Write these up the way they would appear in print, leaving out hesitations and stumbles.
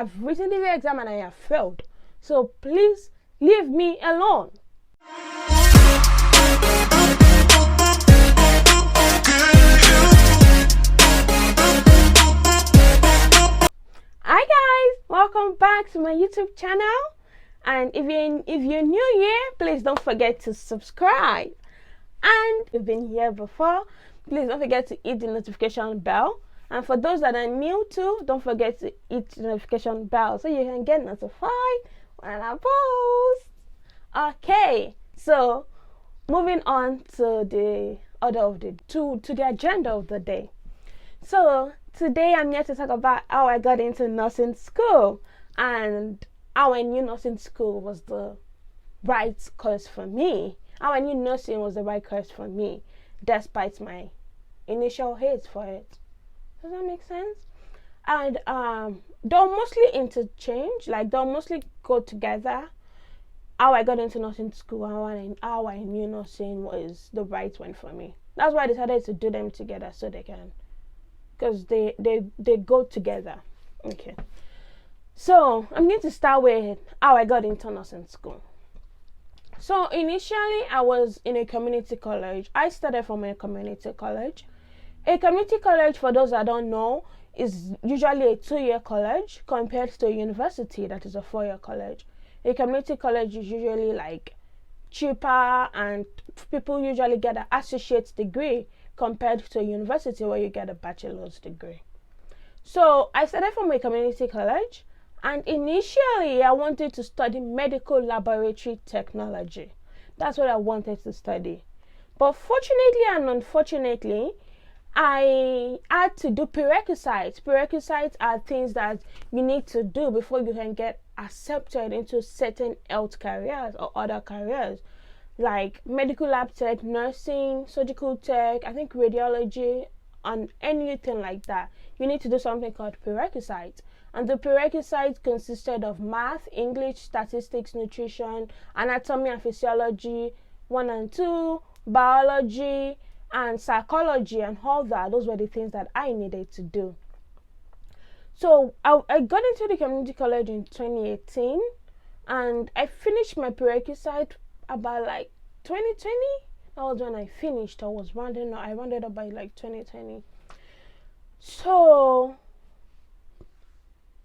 I've written this exam and I have failed. So please leave me alone. Hi guys, welcome back to my YouTube channel. And if you're new here, please don't forget to subscribe. And if you've been here before, please don't forget to hit the notification bell. And for those that are new too, don't forget to hit the notification bell so you can get notified when I post. Okay, so moving on to the order of the to the agenda of the day. So today I'm here to talk about how I got into nursing school and how I knew nursing school was the right course for me. How I knew nursing was the right course for me, despite my initial hate for it. Does that make sense? And they'll mostly interchange, like they'll mostly go together. How I got into nursing school, how I knew nursing was the right one for me. That's why I decided to do them together so they can, because they go together. Okay. So I'm going to start with how I got into nursing school. So initially I was in a community college. I started from a community college. A community college, for those that don't know, is usually a 2-year college compared to a university that is a 4-year college. A community college is usually like cheaper and people usually get an associate's degree compared to a university where you get a bachelor's degree. So I started from a community college, and initially I wanted to study medical laboratory technology. That's what I wanted to study. But fortunately and unfortunately, I had to do prerequisites. Prerequisites are things that you need to do before you can get accepted into certain health careers or other careers, like medical lab tech, nursing, surgical tech, I think radiology, and anything like that. You need to do something called prerequisites. And the prerequisites consisted of math, English, statistics, nutrition, anatomy and physiology 1 and 2, biology, and psychology, and all that. Those were the things that I needed to do. So I got into the community college in 2018, and I finished my prerequisite about like 2020. That was when I finished. I rounded up by like 2020. So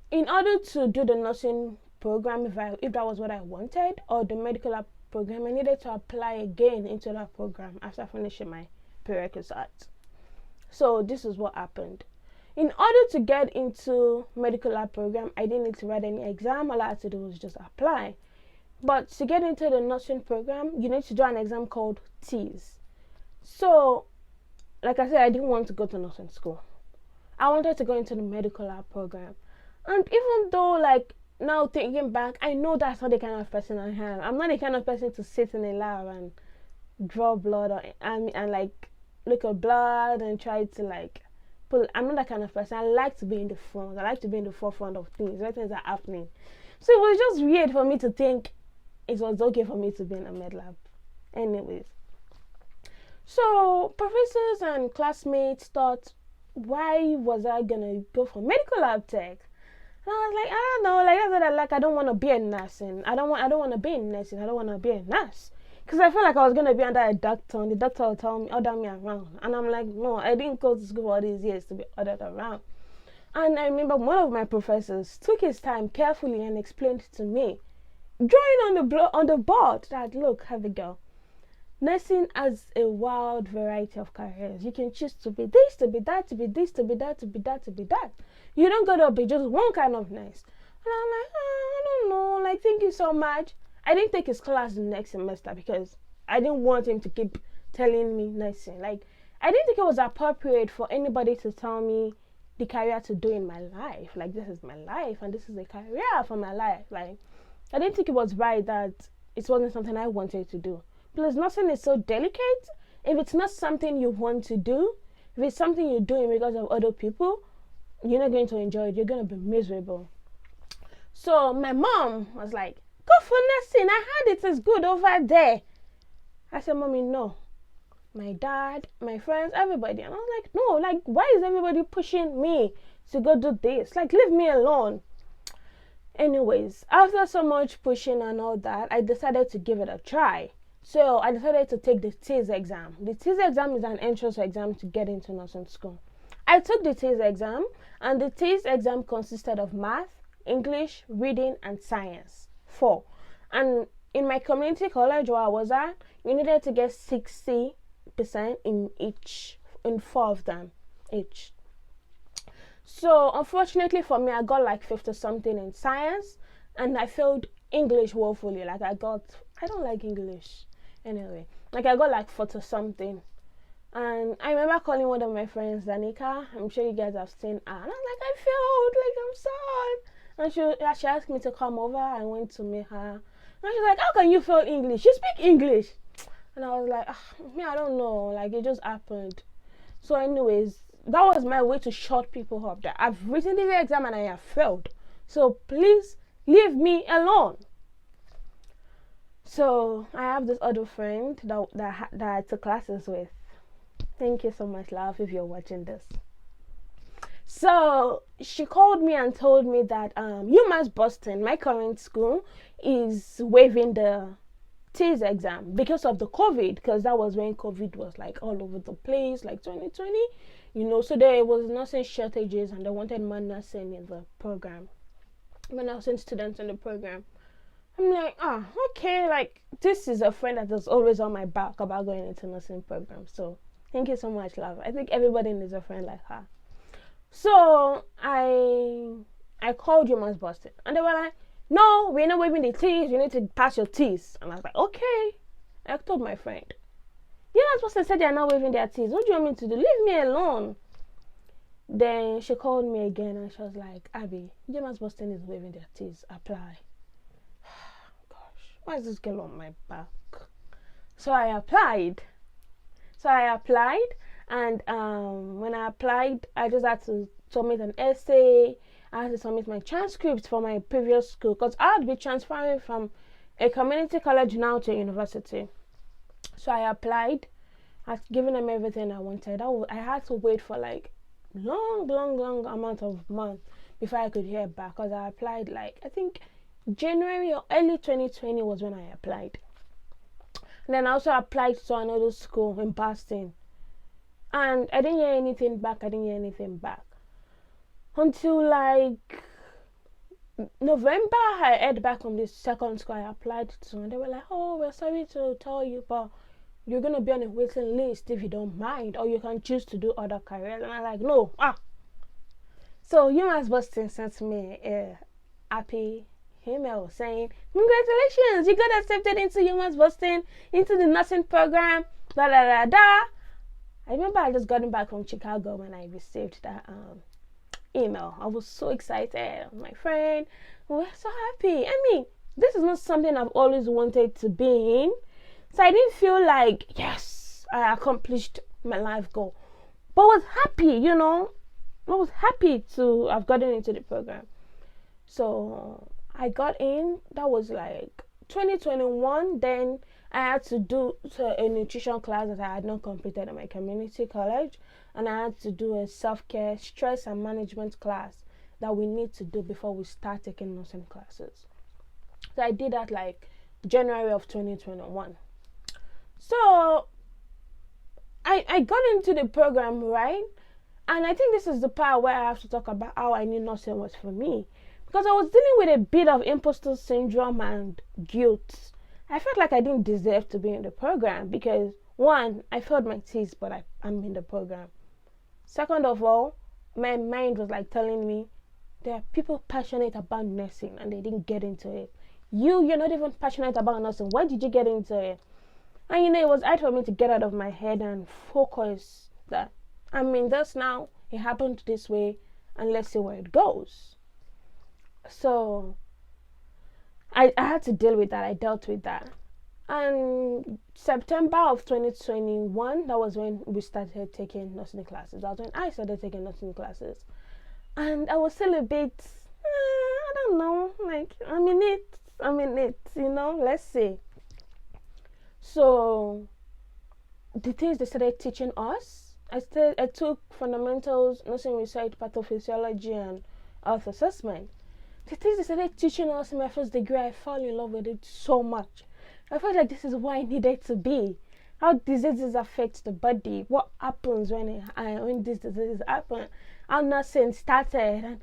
in order to do the nursing program, if that was what I wanted, or the medical lab program, I needed to apply again into that program after finishing my prerequisites. So this is what happened. In order to get into medical lab program, I didn't need to write any exam. All I had to do was just apply. But to get into the nursing program, you need to do an exam called TEAS. So, like I said, I didn't want to go to nursing school. I wanted to go into the medical lab program. And even though, like, now thinking back, I know that's not the kind of person I am. I'm not the kind of person to sit in a lab and draw blood and like look at blood and try to like pull. I'm not that kind of person. I like to be in the front. I like to be in the forefront of things when things are happening. So it was just weird for me to think it was okay for me to be in a med lab. Anyways, so professors and classmates thought, why was I gonna go for medical lab tech? And I was like, I don't know, like that's what I like. I don't want to be a nurse, and I don't want to be in nursing. I don't want to be a nurse. Because I feel like I was going to be under a doctor, and the doctor will tell me, order me around. And I'm like, no, I didn't go to school for all these years to be ordered around. And I remember one of my professors took his time carefully and explained to me, drawing on the board, that, look, Abigail, nursing has a wild variety of careers. You can choose to be this, to be that, to be this, to be that, to be that, to be that. You don't go to be just one kind of nurse. And I'm like, I don't know, like, thank you so much. I didn't take his class the next semester because I didn't want him to keep telling me nursing. Like, I didn't think it was appropriate for anybody to tell me the career to do in my life. Like, this is my life and this is the career for my life. Like, I didn't think it was right that it wasn't something I wanted to do. Plus, nursing is so delicate. If it's not something you want to do, if it's something you're doing because of other people, you're not going to enjoy it. You're going to be miserable. So my mom was like, go for nursing. I heard it is good over there. I said, Mommy, no. My dad, my friends, everybody. And I was like, no, like, why is everybody pushing me to go do this? Like, leave me alone. Anyways, after so much pushing and all that, I decided to give it a try. So I decided to take the TEAS exam. The TEAS exam is an entrance exam to get into nursing school. I took the TEAS exam, and the TEAS exam consisted of math, English, reading, and science. 4. And in my community college where I was at, you needed to get 60% in 4 of them each. So unfortunately for me, I got like 50 something in science, and I failed English woefully. Like I don't like English anyway. Like I got like 40 something. And I remember calling one of my friends, Danica. I'm sure you guys have seen her. And I was like, I failed, like I'm sad. And she asked me to come over. I went to meet her. And she's like, how can you fail English? You speak English. And I was like, I don't know. Like it just happened. So anyways, that was my way to shut people up. That I've written this exam and I have failed. So please leave me alone. So I have this other friend that I took classes with. Thank you so much, love, if you're watching this. So she called me and told me that UMass Boston, my current school, is waiving the TEAS exam because of the COVID, because that was when COVID was like all over the place, like 2020, so there was nursing shortages and they wanted more nursing in the program, more nursing students in the program. I'm like, okay, like this is a friend that is always on my back about going into nursing program. So thank you so much, love. I think everybody needs a friend like her. So I called UMass Boston and they were like, no, we're not waiving the TEAS. You need to pass your TEAS. And I was like, okay. I told my friend. UMass Boston said they are not waiving their TEAS. What do you want me to do? Leave me alone. Then she called me again and she was like, Abby, UMass Boston is waiving their TEAS. Apply. Gosh, why is this girl on my back? So I applied. And when I applied, I just had to submit an essay. I had to submit my transcript for my previous school because I had to be transferring from a community college now to a university. So I applied. I'd given them everything I wanted. I had to wait for like long amount of months before I could hear back because I applied like, I think January or early 2020 was when I applied. And then I also applied to another school in Boston. And I didn't hear anything back. Until like November, I heard back from this second school I applied to. And they were like, oh, we're sorry to tell you, but you're going to be on a waiting list if you don't mind. Or you can choose to do other careers. And I'm like, no. So UMass Boston sent me a happy email saying, congratulations, you got accepted into UMass Boston, into the nursing program, da da da da. I remember I just gotten back from Chicago when I received that email. I was so excited. My friend, we were so happy. I mean, this is not something I've always wanted to be in. So I didn't feel like, yes, I accomplished my life goal. But I was happy, I was happy to have gotten into the program. So I got in. That was like 2021. Then I had to do a nutrition class that I had not completed at my community college. And I had to do a self-care, stress and management class that we need to do before we start taking nursing classes. So I did that like January of 2021. So I got into the program, right? And I think this is the part where I have to talk about how I knew nursing was for me. Because I was dealing with a bit of imposter syndrome and guilt. I felt like I didn't deserve to be in the program because, one, I failed my TEAS, but I'm in the program. Second of all, my mind was like telling me there are people passionate about nursing and they didn't get into it. You're not even passionate about nursing. Why did you get into it? And it was hard for me to get out of my head and focus that, this now, it happened this way, and let's see where it goes. So I had to deal with that. I dealt with that. And September of 2021, that was when we started taking nursing classes. That was when I started taking nursing classes. And I was still a bit, I don't know, like, I'm in it, let's see. So the things they started teaching us, I took fundamentals, nursing research, pathophysiology, and health assessment. the things they started teaching us in my first degree, I fell in love with it so much. I felt like this is where I needed to be. How diseases affect the body, what happens when these diseases happen, how nursing started, and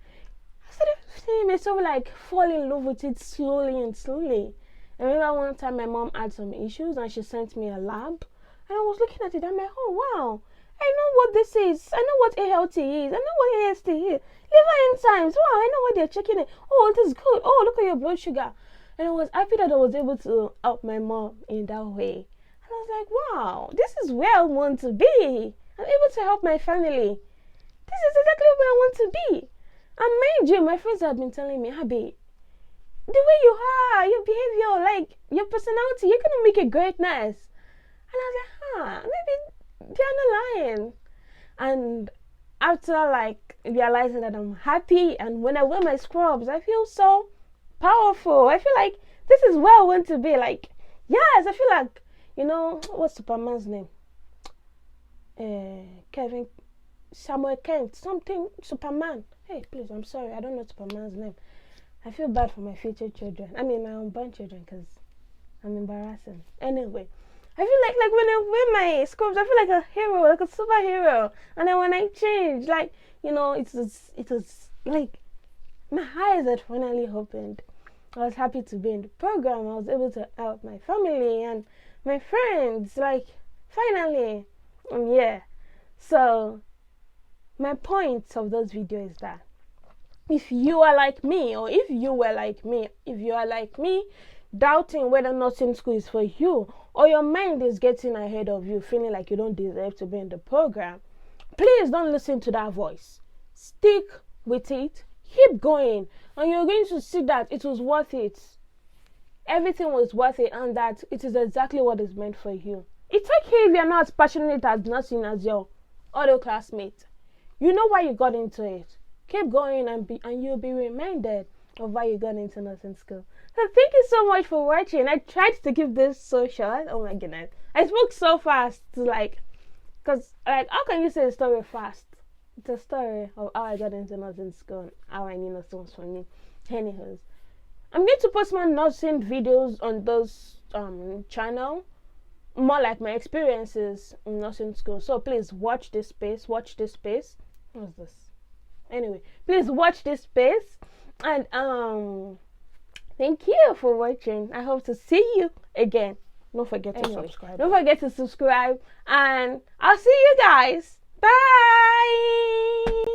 I started seeing myself like fall in love with it slowly and slowly. I remember one time my mom had some issues and she sent me a lab, and I was looking at it. I'm like, oh wow, I know what this is. I know what ALT is. I know what AST is. Liver enzymes. Wow, I know what they're checking it. Oh, it is good. Oh, look at your blood sugar. And I was happy that I was able to help my mom in that way. And I was like, wow, this is where I want to be. I'm able to help my family. This is exactly where I want to be. And mind you, my friends have been telling me, Abby, the way you are, your behavior, like your personality, you're gonna make a great nurse. And I was like, maybe they're not lying. And after like realizing that I'm happy, and when I wear my scrubs, I feel so powerful. I feel like this is where I want to be. Like, yes, I feel like, what's Superman's name? Samuel Kent, something, Superman. Hey, please, I'm sorry, I don't know Superman's name. I feel bad for my future children. I mean, my unborn children, because I'm embarrassing. Anyway, I feel like when I wear my scrubs, I feel like a hero, like a superhero. And then when I change, like, it was like my eyes had finally opened. I was happy to be in the program. I was able to help my family and my friends, like, finally. Yeah. So, my point of this video is that if you are like me, or if you were like me, if you are like me, doubting whether nursing school is for you, or your mind is getting ahead of you, feeling like you don't deserve to be in the program, please don't listen to that voice. Stick with it, keep going, and you're going to see that it was worth it. Everything was worth it, and that it is exactly what is meant for you. It's okay if you're not as passionate as nursing as your other classmates. You know why you got into it. Keep going, and you'll be reminded of why you got into nursing school. So thank you so much for watching. I tried to keep this so short. Oh my goodness. I spoke so fast because how can you say a story fast? It's a story of how I got into nursing school and how I knew nursing was for me. Anyways, I'm going to post more nursing videos on those channel, more like my experiences in nursing school. So please watch this space. What's this? Anyway, please watch this space, and thank you for watching. I hope to see you again. Don't forget to subscribe. Don't forget to subscribe, and I'll see you guys. Bye.